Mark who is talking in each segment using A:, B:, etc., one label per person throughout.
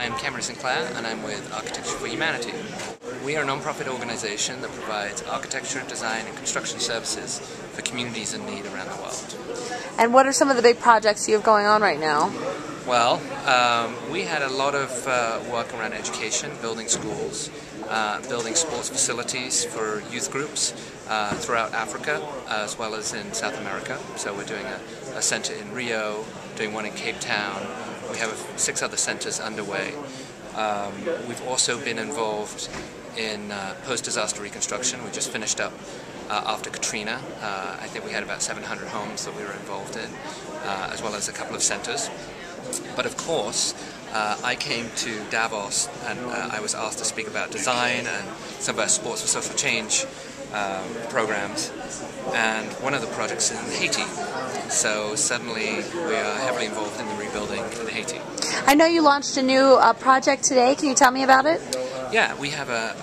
A: I'm Sinclair, and I'm with Architecture for Humanity. We are a non-profit organization that provides architecture, design and construction services for communities in need around the world.
B: And what are some of the big projects you have going on right now?
A: Well, we had a lot of work around education, building schools, building sports facilities for youth groups throughout Africa as well as in South America. So we're doing a center in Rio, doing one in Cape Town. We have 6 other centers underway. We've also been involved in post-disaster reconstruction. We just finished up after Katrina. I think we had about 700 homes that we were involved in, as well as a couple of centers. But of course, I came to Davos and I was asked to speak about design and some of our sports for social change programs, and one of the projects is in Haiti. So suddenly we are heavily involved in the rebuilding in Haiti.
B: I know you launched a new project today. Can you tell me about it?
A: Yeah, we have a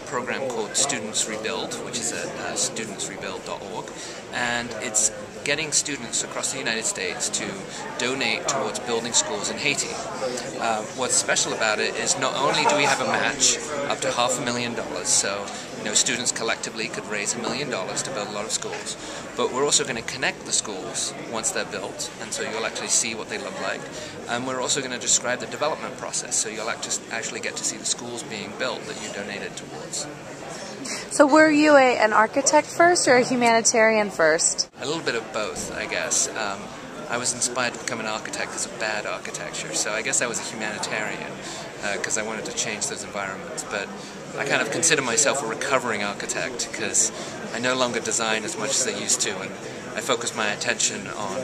A: program called Students Rebuild, which is at studentsrebuild.org, and it's getting students across the United States to donate towards building schools in Haiti. What's special about it is not only do we have a match up to $500,000, so students collectively could raise $1 million to build a lot of schools, but we're also going to connect the schools once they're built, and so you'll actually see what they look like. And we're also going to describe the development process, so you'll actually get to see the schools being built that you donated towards.
B: So were you an architect first or a humanitarian first?
A: A little bit of both, I guess. I was inspired to become an architect because of bad architecture, so I guess I was a humanitarian because I wanted to change those environments. But I kind of consider myself a recovering architect because I no longer design as much as I used to, and I focus my attention on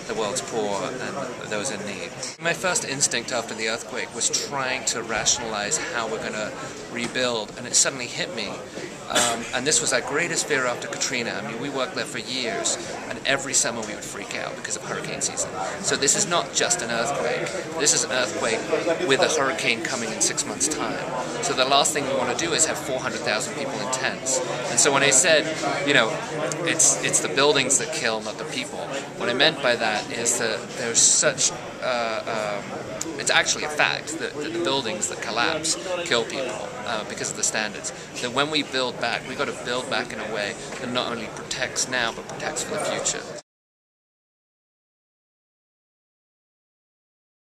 A: the world's poor and those in need. My first instinct after the earthquake was trying to rationalize how we're going to rebuild, and it suddenly hit me. And this was our greatest fear after Katrina. I mean, we worked there for years, and every summer we would freak out because of hurricane season. So this is not just an earthquake. This is an earthquake with a hurricane coming in 6 months' time. So the last thing we want to do is have 400,000 people in tents. And so when I said, it's the buildings that kill, not the people, what I meant by that is that there's such it's actually a fact that the buildings that collapse kill people because of the standards. That when we build back, we've got to build back in a way that not only protects now but protects for the future.